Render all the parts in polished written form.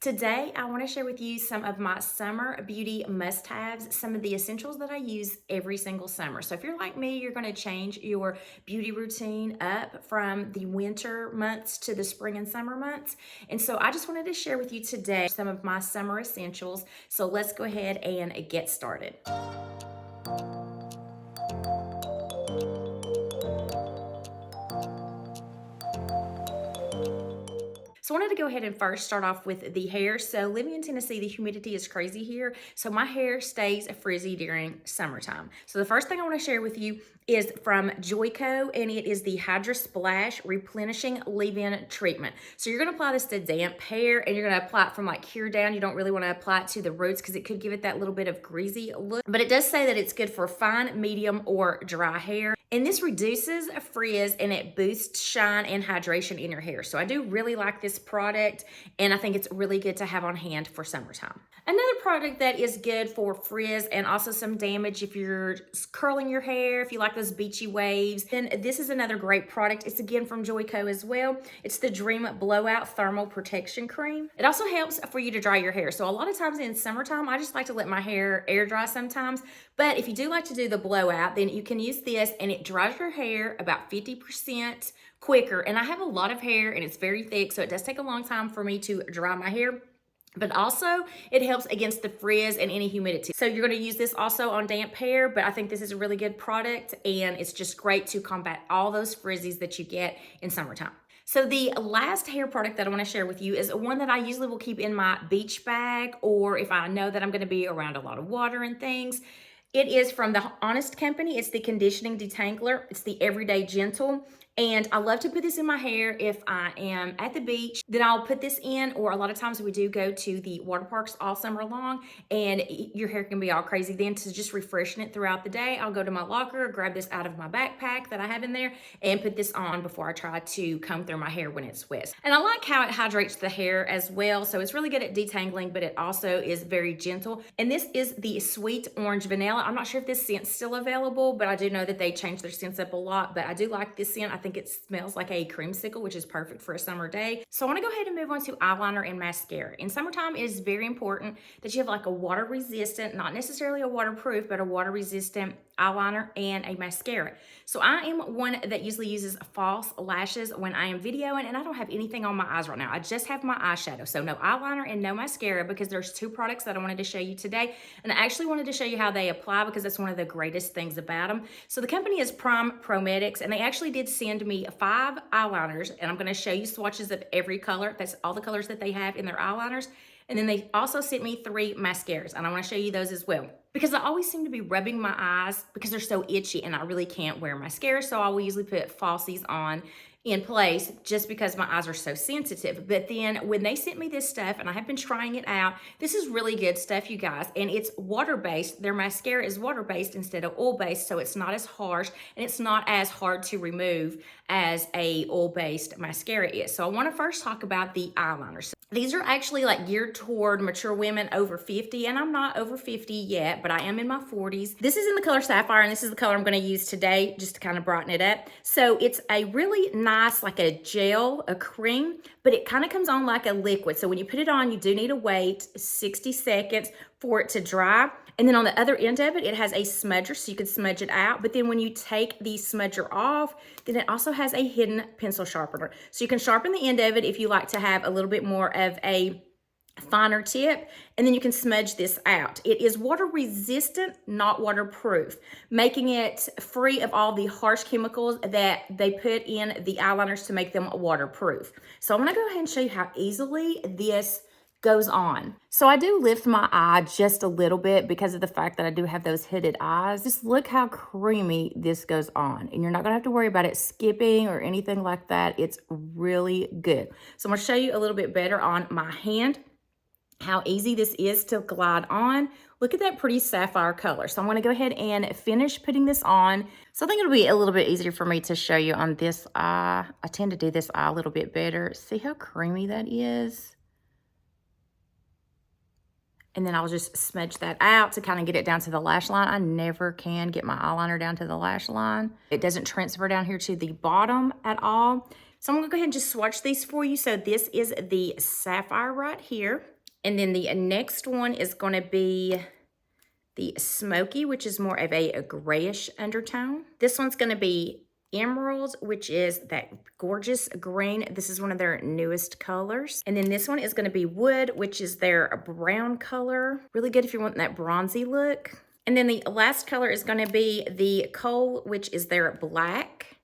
Today, I want to share with you some of my summer beauty must-haves, some of the essentials that I use every single summer. So if you're like me, you're going to change your beauty routine up from the winter months to the spring and summer months. And so I just wanted to share with you today some of my summer essentials. So let's go ahead and get started. So I wanted to go ahead and first start off with the hair. So living in Tennessee, the humidity is crazy here. So my hair stays frizzy during summertime. So the first thing I want to share with you is from Joico, and it is the HydraSplash Replenishing Leave-In Treatment. So you're going to apply this to damp hair, and you're going to apply it from like here down. You don't really want to apply it to the roots because it could give it that little bit of greasy look. But it does say that it's good for fine, medium, or dry hair. And this reduces frizz and it boosts shine and hydration in your hair. So I do really like this product, and I think it's really good to have on hand for summertime. Another product that is good for frizz and also some damage if you're curling your hair, if you like those beachy waves, then this is another great product. It's again from Joico as well. It's the Dream Blowout Thermal Protection Cream. It also helps for you to dry your hair. So a lot of times in summertime, I just like to let my hair air dry sometimes. But if you do like to do the blowout, then you can use this, and it dries your hair about 50% quicker. And I have a lot of hair and it's very thick, so it does take a long time for me to dry my hair. But also, it helps against the frizz and any humidity. So you're going to use this also on damp hair, but I think this is a really good product, and it's just great to combat all those frizzies that you get in summertime. So the last hair product that I want to share with you is one that I usually will keep in my beach bag, or if I know that I'm going to be around a lot of water and things. It is from the Honest Company. It's the Conditioning Detangler. It's the Everyday Gentle. And I love to put this in my hair if I am at the beach. Then I'll put this in, or a lot of times we do go to the water parks all summer long, and your hair can be all crazy. Then to just refreshen it throughout the day, I'll go to my locker, grab this out of my backpack that I have in there, and put this on before I try to comb through my hair when it's wet. And I like how it hydrates the hair as well. So it's really good at detangling, but it also is very gentle. And this is the Sweet Orange Vanilla. I'm not sure if this scent's still available, but I do know that they changed their scents up a lot. But I do like this scent. I think it smells like a creamsicle, which is perfect for a summer day. So I want to go ahead and move on to eyeliner and mascara. In summertime, it is very important that you have like a water resistant, not necessarily a waterproof, but a water resistant eyeliner and a mascara. So I am one that usually uses false lashes when I am videoing, and I don't have anything on my eyes right now. I just have my eyeshadow. So no eyeliner and no mascara, because there's two products that I wanted to show you today. And I actually wanted to show you how they apply, because that's one of the greatest things about them. So the company is Prometics, and they actually did send me 5 eyeliners, and I'm going to show you swatches of every color. That's all the colors that they have in their eyeliners. And then they also sent me 3 mascaras, and I want to show you those as well, because I always seem to be rubbing my eyes because they're so itchy, and I really can't wear mascara. So I will usually put falsies on in place just because my eyes are so sensitive. But then when they sent me this stuff, and I have been trying it out, this is really good stuff, you guys, and it's water-based. Their mascara is water-based instead of oil-based, so it's not as harsh, and it's not as hard to remove as a oil-based mascara is. So I want to first talk about the eyeliners. These are actually like geared toward mature women over 50, and I'm not over 50 yet, but I am in my 40s. This is in the color Sapphire, and this is the color I'm going to use today just to kind of brighten it up. So it's a really nice, like a gel, a cream, but it kind of comes on like a liquid. So when you put it on, you do need to wait 60 seconds for it to dry. And then on the other end of it, it has a smudger, so you can smudge it out. But then when you take the smudger off, then it also has a hidden pencil sharpener. So you can sharpen the end of it if you like to have a little bit more of a finer tip, and then you can smudge this out. It is water resistant, not waterproof, making it free of all the harsh chemicals that they put in the eyeliners to make them waterproof. So I'm going to go ahead and show you how easily this goes on. So I do lift my eye just a little bit because of the fact that I do have those hooded eyes. Just look how creamy this goes on, and you're not gonna have to worry about it skipping or anything like that. It's really good. So I'm gonna show you a little bit better on my hand how easy this is to glide on. Look at that pretty sapphire color. So I'm gonna go ahead and finish putting this on. So I think it'll be a little bit easier for me to show you on this eye. I tend to do this eye a little bit better. See how creamy that is? And then I'll just smudge that out to kind of get it down to the lash line. I never can get my eyeliner down to the lash line. It doesn't transfer down here to the bottom at all. So I'm gonna go ahead and just swatch these for you. So this is the Sapphire right here. And then the next one is going to be the Smoky, which is more of a grayish undertone. This one's going to be Emerald, which is that gorgeous green. This is one of their newest colors. And then this one is going to be Wood, which is their brown color. Really good if you want that bronzy look. And then the last color is going to be the Coal, which is their black.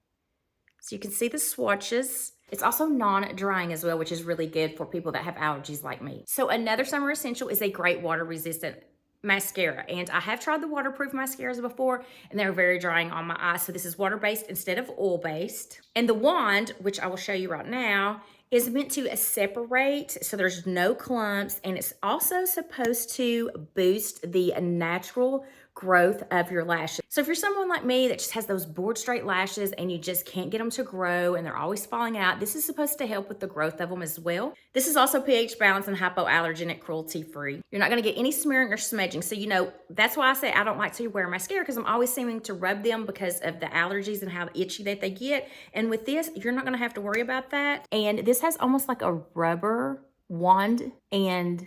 So you can see the swatches. It's also non-drying as well, which is really good for people that have allergies like me. So another summer essential is a great water-resistant mascara. And I have tried the waterproof mascaras before, and they're very drying on my eyes. So this is water-based instead of oil-based. And the wand, which I will show you right now, is meant to separate so there's no clumps, and it's also supposed to boost the natural growth of your lashes. So if you're someone like me that just has those board straight lashes and you just can't get them to grow and they're always falling out, this is supposed to help with the growth of them as well. This is also pH balanced and hypoallergenic, cruelty free. You're not going to get any smearing or smudging. So, you know, that's why I say I don't like to wear mascara, because I'm always seeming to rub them because of the allergies and how itchy that they get. And with this, you're not going to have to worry about that. And this has almost like a rubber wand, and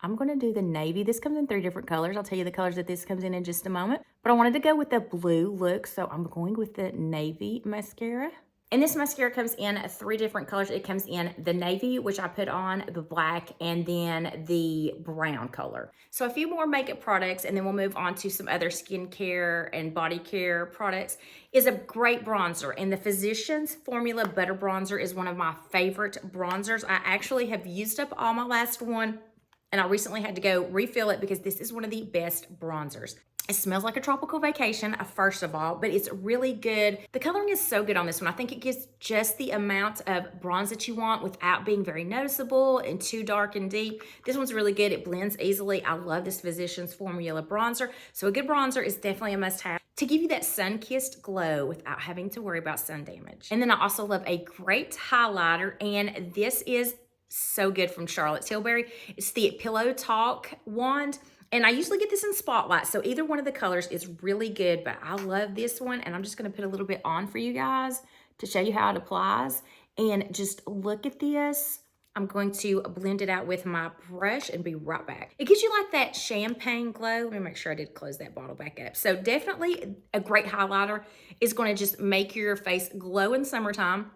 I'm going to do the navy. This comes in 3 different colors. I'll tell you the colors that this comes in just a moment. But I wanted to go with the blue look, so I'm going with the navy mascara. And this mascara comes in 3 different colors. It comes in the navy, which I put on, the black, and then the brown color. So a few more makeup products, and then we'll move on to some other skincare and body care products, is a great bronzer. And the Physicians Formula Butter Bronzer is one of my favorite bronzers. I actually have used up all my last one, and I recently had to go refill it because this is one of the best bronzers. It smells like a tropical vacation, first of all, but it's really good. The coloring is so good on this one. I think it gives just the amount of bronze that you want without being very noticeable and too dark and deep. This one's really good. It blends easily. I love this Physicians Formula bronzer. So a good bronzer is definitely a must-have to give you that sun-kissed glow without having to worry about sun damage. And then I also love a great highlighter, and this is so good from Charlotte Tilbury. It's the Pillow Talk wand. And I usually get this in Spotlight, so either one of the colors is really good, but I love this one, and I'm just going to put a little bit on for you guys to show you how it applies. And just look at this. I'm going to blend it out with my brush and be right back. It gives you like that champagne glow. Let me make sure I did close that bottle back up. So definitely a great highlighter is going to just make your face glow in summertime,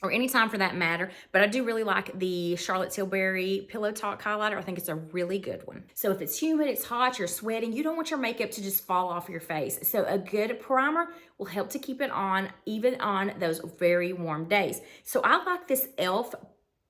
or any time for that matter. But I do really like the Charlotte Tilbury Pillow Talk highlighter. I think it's a really good one. So if it's humid, it's hot, you're sweating, you don't want your makeup to just fall off your face. So a good primer will help to keep it on, even on those very warm days. So I like this E.L.F.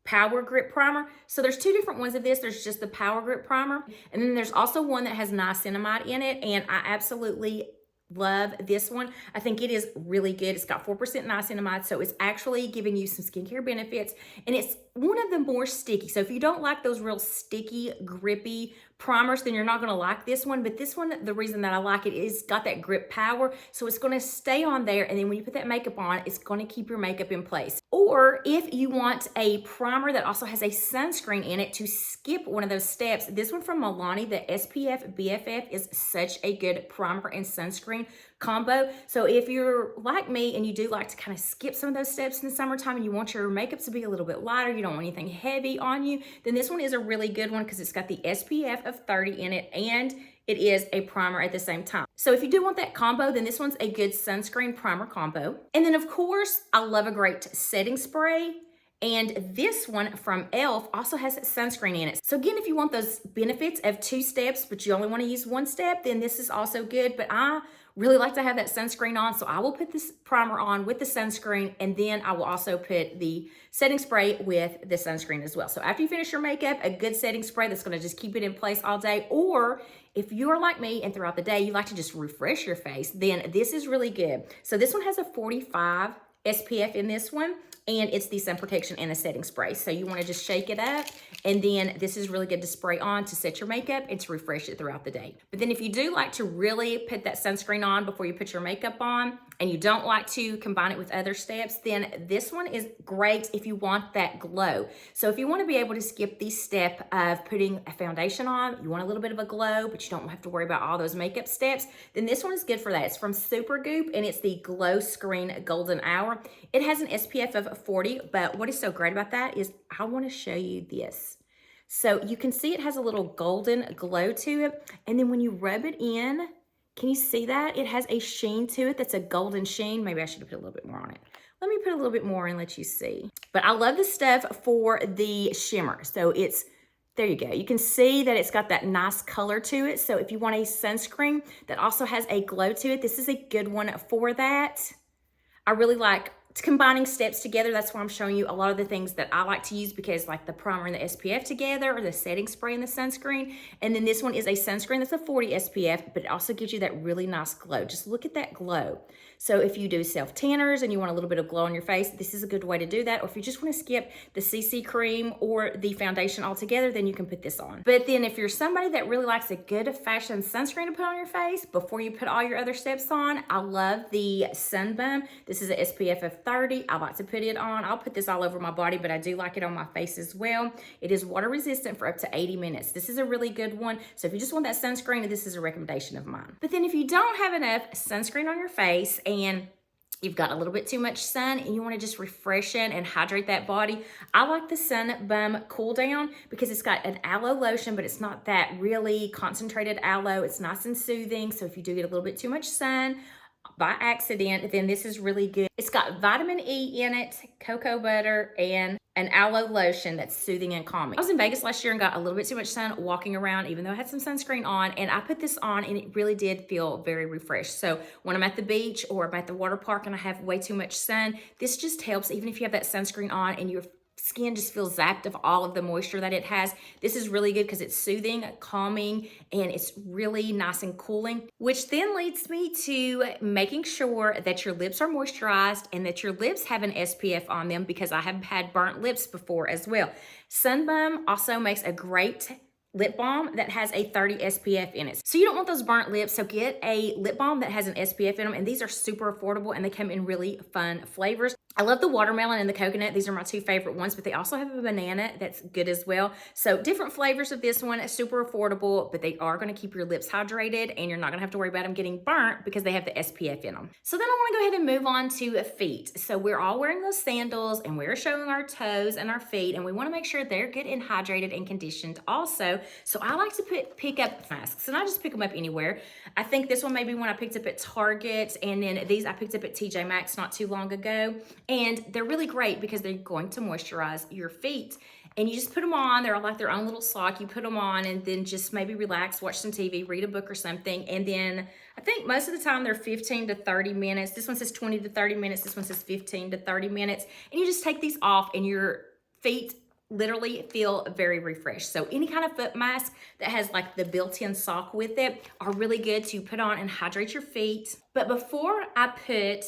Power Grip Primer. So there's 2 different ones of this. There's just the Power Grip Primer, and then there's also one that has niacinamide in it, and I absolutely love this one. I think it is really good. It's got 4% niacinamide, so it's actually giving you some skincare benefits, and it's one of the more sticky. So if you don't like those real sticky, grippy primers, then you're not going to like this one. But this one, the reason that I like it is got that grip power, so it's going to stay on there, and then when you put that makeup on, it's going to keep your makeup in place. Or if you want a primer that also has a sunscreen in it to skip one of those steps, this one from Milani, the SPF BFF, is such a good primer and sunscreen combo. So if you're like me and you do like to kind of skip some of those steps in the summertime and you want your makeup to be a little bit lighter, you don't want anything heavy on you, then this one is a really good one because it's got the SPF of 30 in it, and it is a primer at the same time. So if you do want that combo, then this one's a good sunscreen primer combo. And then of course, I love a great setting spray. And this one from E.L.F. also has sunscreen in it. So again, if you want those benefits of 2 steps, but you only want to use 1 step, then this is also good. But I really like to have that sunscreen on, so I will put this primer on with the sunscreen, and then I will also put the setting spray with the sunscreen as well. So after you finish your makeup, a good setting spray that's going to just keep it in place all day. Or if you're like me and throughout the day you like to just refresh your face, then this is really good. So this one has a 45 SPF in this one, and it's the sun protection and a setting spray. So you want to just shake it up, and then this is really good to spray on to set your makeup and to refresh it throughout the day. But then if you do like to really put that sunscreen on before you put your makeup on, and you don't like to combine it with other steps, then this one is great if you want that glow. So if you want to be able to skip the step of putting a foundation on, you want a little bit of a glow, but you don't have to worry about all those makeup steps, then this one is good for that. It's from Supergoop, and it's the Glowscreen Golden Hour. It has an SPF of 40, but what is so great about that is I want to show you this. So you can see it has a little golden glow to it. And then when you rub it in, can you see that? It has a sheen to it that's a golden sheen. Maybe I should have put a little bit more on it. Let me put a little bit more and let you see. But I love the stuff for the shimmer. So it's, there you go. You can see that it's got that nice color to it. So if you want a sunscreen that also has a glow to it, this is a good one for that. I really like combining steps together. That's why I'm showing you a lot of the things that I like to use, because like the primer and the SPF together, or the setting spray and the sunscreen. And then this one is a sunscreen that's a 40 SPF, but it also gives you that really nice glow. Just look at that glow. So if you do self tanners and you want a little bit of glow on your face, this is a good way to do that. Or if you just want to skip the CC cream or the foundation altogether, then you can put this on. But then if you're somebody that really likes a good fashion sunscreen to put on your face before you put all your other steps on, I love the Sun Bum. This is an SPF of 30. I like to put it on. I'll put this all over my body, but I do like it on my face as well. It is water resistant for up to 80 minutes. This is a really good one. So if you just want that sunscreen, this is a recommendation of mine. But then if you don't have enough sunscreen on your face and you've got a little bit too much sun and you want to just refresh it and hydrate that body, I like the Sun Bum Cool Down because it's got an aloe lotion, but it's not that really concentrated aloe. It's nice and soothing. So if you do get a little bit too much sun by accident, then this is really good. It's got vitamin E in it, cocoa butter, and an aloe lotion that's soothing and calming. I was in Vegas last year and got a little bit too much sun walking around, even though I had some sunscreen on, and I put this on and it really did feel very refreshed. So when I'm at the beach or I'm at the water park and I have way too much sun, this just helps. Even if you have that sunscreen on and your skin just feels zapped of all of the moisture that it has, this is really good because it's soothing, calming, and it's really nice and cooling, which then leads me to making sure that your lips are moisturized and that your lips have an SPF on them, because I have had burnt lips before as well. Sun Bum also makes a great lip balm that has a 30 SPF in it. So you don't want those burnt lips, so get a lip balm that has an SPF in them, and these are super affordable and they come in really fun flavors. I love the watermelon and the coconut. These are my two favorite ones, but they also have a banana that's good as well. So different flavors of this one, super affordable, but they are gonna keep your lips hydrated and you're not gonna have to worry about them getting burnt because they have the SPF in them. So then I wanna go ahead and move on to feet. So we're all wearing those sandals and we're showing our toes and our feet, and we wanna make sure they're good and hydrated and conditioned also. So I like to pick up masks, and I just pick them up anywhere. I think this one may be one I picked up at Target, and then these I picked up at TJ Maxx not too long ago. And they're really great because they're going to moisturize your feet. And you just put them on. They're like their own little sock. You put them on and then just maybe relax, watch some TV, read a book or something. And then I think most of the time they're 15 to 30 minutes. This one says 20 to 30 minutes. This one says 15 to 30 minutes. And you just take these off and your feet literally feel very refreshed. So any kind of foot mask that has like the built-in sock with it are really good to put on and hydrate your feet. But before I put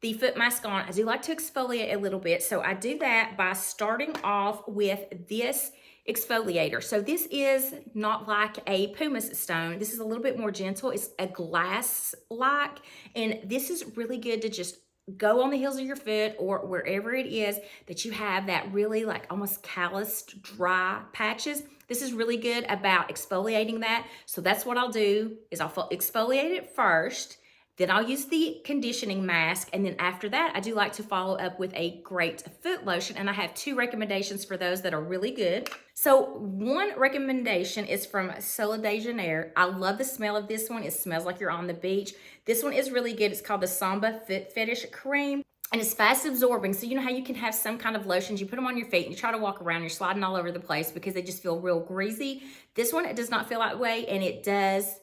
the foot mask on, I do like to exfoliate a little bit. So I do that by starting off with this exfoliator. So this is not like a pumice stone. This is a little bit more gentle. It's a glass-like, and this is really good to just go on the heels of your foot or wherever it is that you have that really like almost calloused dry patches. This is really good about exfoliating that. So that's what I'll do, is I'll exfoliate it first. Then I'll use the conditioning mask, and then after that, I do like to follow up with a great foot lotion, and I have two recommendations for those that are really good. So one recommendation is from Sol de Janeiro. I love the smell of this one. It smells like you're on the beach. This one is really good. It's called the Samba Fetish Cream. And it's fast absorbing. So you know how you can have some kind of lotions, you put them on your feet and you try to walk around, you're sliding all over the place because they just feel real greasy. This one, it does not feel that way, and it does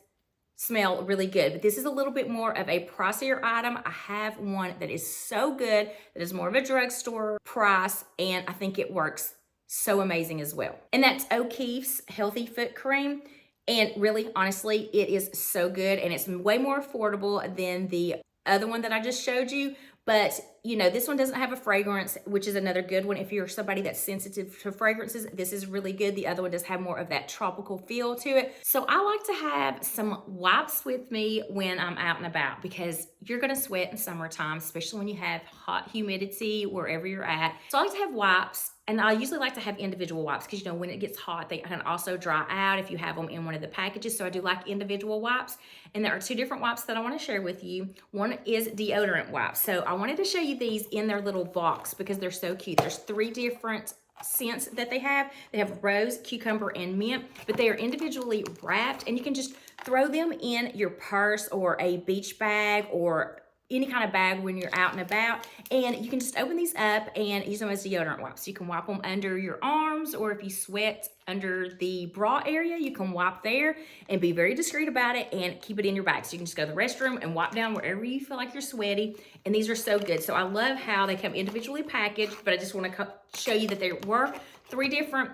smell really good. But this is a little bit more of a pricier item. I have one that is so good, that is more of a drugstore price, and I think it works so amazing as well. And that's O'Keeffe's Healthy Foot Cream. And really, honestly, it is so good, and it's way more affordable than the other one that I just showed you. But you know, this one doesn't have a fragrance, which is another good one. If you're somebody that's sensitive to fragrances, this is really good. The other one does have more of that tropical feel to it. So I like to have some wipes with me when I'm out and about, because you're gonna sweat in summertime, especially when you have hot humidity wherever you're at. So I like to have wipes. And I usually like to have individual wipes because, you know, when it gets hot, they can also dry out if you have them in one of the packages. So I do like individual wipes. And there are two different wipes that I want to share with you. One is deodorant wipes. So I wanted to show you these in their little box because they're so cute. There's three different scents that they have. They have rose, cucumber, and mint, but they are individually wrapped, and you can just throw them in your purse or a beach bag or any kind of bag when you're out and about, and you can just open these up and use them as deodorant wipes. You can wipe them under your arms, or if you sweat under the bra area, you can wipe there and be very discreet about it and keep it in your bag. So you can just go to the restroom and wipe down wherever you feel like you're sweaty, and these are so good. So I love how they come individually packaged, but I just want to show you that there were 3 different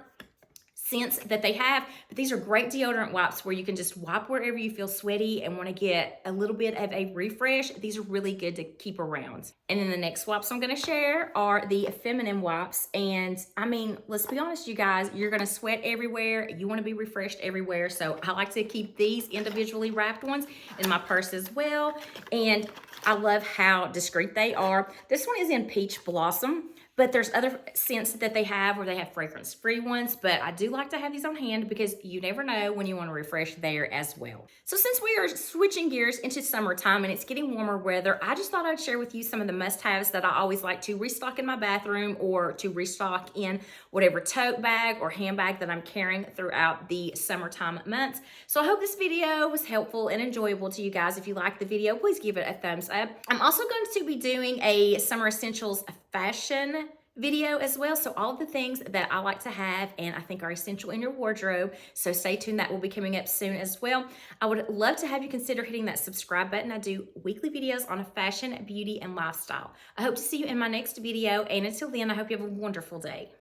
scents that they have, but these are great deodorant wipes where you can just wipe wherever you feel sweaty and want to get a little bit of a refresh. These are really good to keep around. And then the next wipes I'm going to share are the feminine wipes, and I mean, let's be honest, you guys, you're going to sweat everywhere, you want to be refreshed everywhere, so I like to keep these individually wrapped ones in my purse as well, and I love how discreet they are. This one is in Peach Blossom, but there's other scents that they have where they have fragrance-free ones, but I do like to have these on hand because you never know when you want to refresh there as well. So since we are switching gears into summertime and it's getting warmer weather, I just thought I'd share with you some of the must-haves that I always like to restock in my bathroom or to restock in whatever tote bag or handbag that I'm carrying throughout the summertime months. So I hope this video was helpful and enjoyable to you guys. If you liked the video, please give it a thumbs up. I'm also going to be doing a Summer Essentials fashion video as well, so all of the things that I like to have and I think are essential in your wardrobe, so stay tuned, that will be coming up soon as well. I would love to have you consider hitting that subscribe button. I do weekly videos on fashion, beauty, and lifestyle. I hope to see you in my next video, and until then, I hope you have a wonderful day.